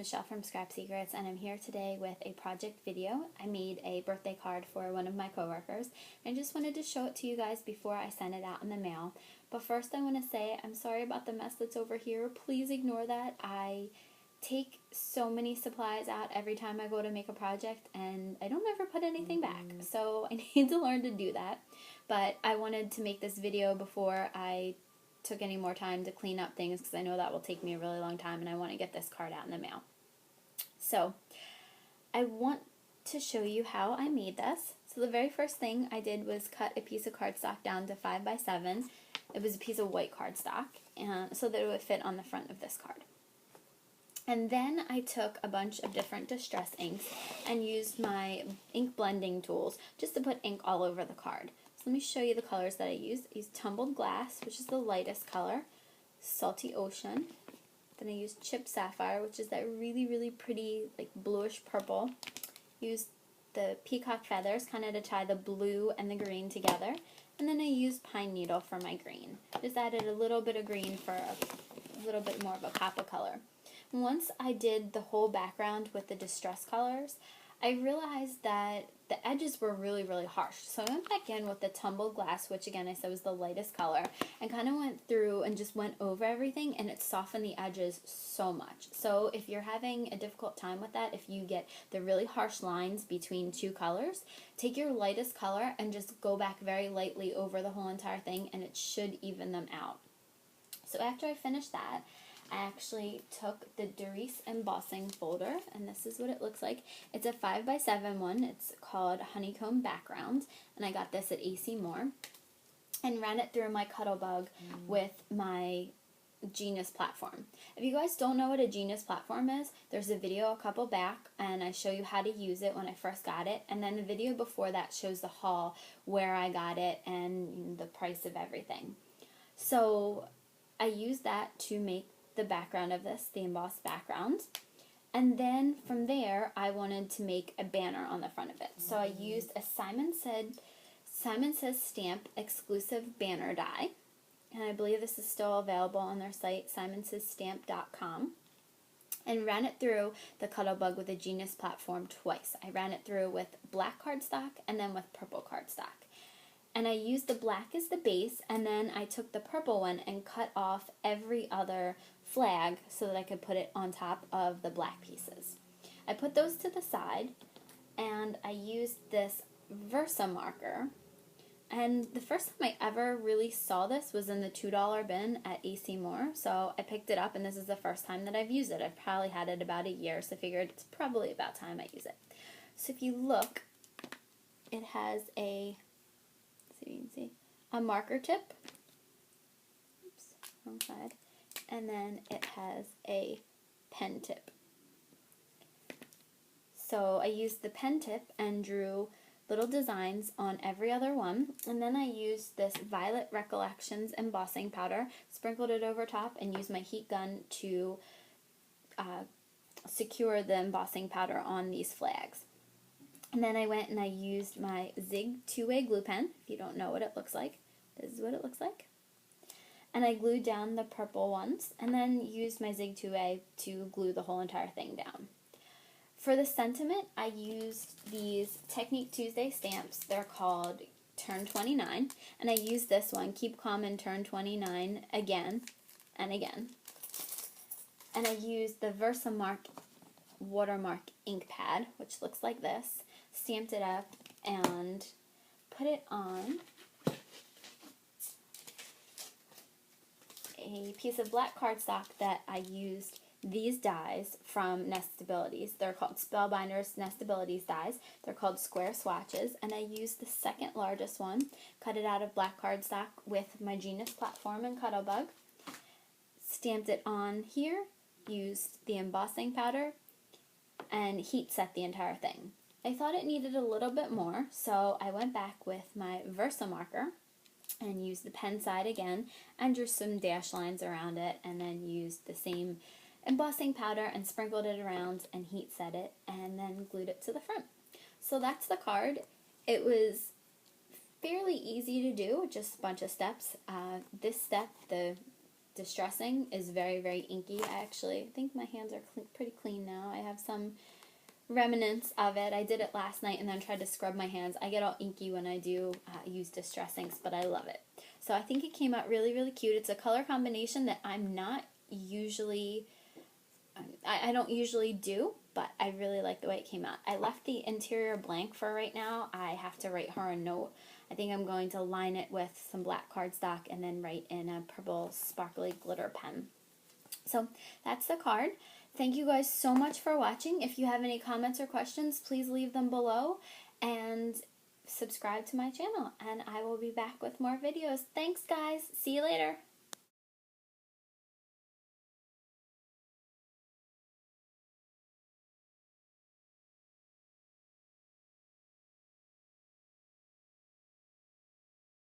Michelle from Scrap Secrets, and I'm here today with a project video. I made a birthday card for one of my coworkers, and I just wanted to show it to you guys before I send it out in the mail. But first I want to say I'm sorry about the mess that's over here. Please ignore that. I take so many supplies out every time I go to make a project, and I don't ever put anything back. So I need to learn to do that. But I wanted to make this video before I took any more time to clean up things, because I know that will take me a really long time and I want to get this card out in the mail. So I want to show you how I made this. So the very first thing I did was cut a piece of cardstock down to 5 by 7. It was a piece of white cardstock, and so that it would fit on the front of this card. And then I took a bunch of different distress inks and used my ink blending tools just to put ink all over the card. So let me show you the colors that I used. I used Tumbled Glass, which is the lightest color, Salty Ocean. Then I used Chipped Sapphire, which is that really, really pretty, like bluish purple. Used the Peacock Feathers, kind of to tie the blue and the green together. And then I used Pine Needle for my green. Just added a little bit of green for a little bit more of a pop of color. Once I did the whole background with the distress colors, I realized that the edges were really, really harsh. So I went back in with the Tumbled Glass, which again I said was the lightest color, and kind of went through and just went over everything, and it softened the edges so much. So if you're having a difficult time with that, if you get the really harsh lines between two colors, take your lightest color and just go back very lightly over the whole entire thing, and it should even them out. So after I finished that, I actually took the Doris embossing folder, and this is what it looks like. It's a 5 by 7 one. It's called Honeycomb Background, and I got this at AC Moore, and ran it through my Cuttlebug with my Genius platform. If you guys don't know what a Genius platform is, there's a video a couple back, and I show you how to use it when I first got it, and then the video before that shows the haul, where I got it, and the price of everything. So I used that to make the background of this, the embossed background, and then from there I wanted to make a banner on the front of it. So I used a Simon Says Stamp exclusive banner die, and I believe this is still available on their site, simonsaystamp.com, and ran it through the Cuttlebug with a Genius platform twice. I ran it through with black cardstock and then with purple cardstock. And I used the black as the base, and then I took the purple one and cut off every other flag so that I could put it on top of the black pieces. I put those to the side, and I used this VersaMarker. And the first time I ever really saw this was in the $2 bin at AC Moore. So I picked it up, and this is the first time that I've used it. I've probably had it about a year, so I figured it's probably about time I use it. So if you look, it has a marker tip, oops, wrong side, and then it has a pen tip. So I used the pen tip and drew little designs on every other one, and then I used this Violet Recollections embossing powder, sprinkled it over top, and used my heat gun to secure the embossing powder on these flags. And then I went and I used my Zig 2-way glue pen. If you don't know what it looks like, this is what it looks like. And I glued down the purple ones, and then used my Zig 2-way to glue the whole entire thing down. For the sentiment, I used these Technique Tuesday stamps. They're called Turn 29, and I used this one, Keep Calm and Turn 29, again and again. And I used the VersaMark watermark ink pad, which looks like this, stamped it up, and put it on a piece of black cardstock that I used these dies from Nestabilities. They're called Spellbinders Nestabilities dies. They're called square swatches, and I used the second largest one, cut it out of black cardstock with my Genius platform and Cuttlebug, stamped it on here, used the embossing powder, and heat set the entire thing. I thought it needed a little bit more, so I went back with my VersaMarker and used the pen side again and drew some dash lines around it, and then used the same embossing powder and sprinkled it around and heat set it, and then glued it to the front. So that's the card. It was fairly easy to do, just a bunch of steps. This step, the distressing is very, very inky. I think my hands are pretty clean now. I have some remnants of it. I did it last night and then tried to scrub my hands. I get all inky when I do use distress inks, but I love it. So I think it came out really, really cute. It's a color combination that I'm not usually, I don't usually do, but I really like the way it came out. I left the interior blank for right now. I have to write her a note. I think I'm going to line it with some black cardstock and then write in a purple sparkly glitter pen. So that's the card. Thank you guys so much for watching. If you have any comments or questions, please leave them below and subscribe to my channel. And I will be back with more videos. Thanks guys. See you later.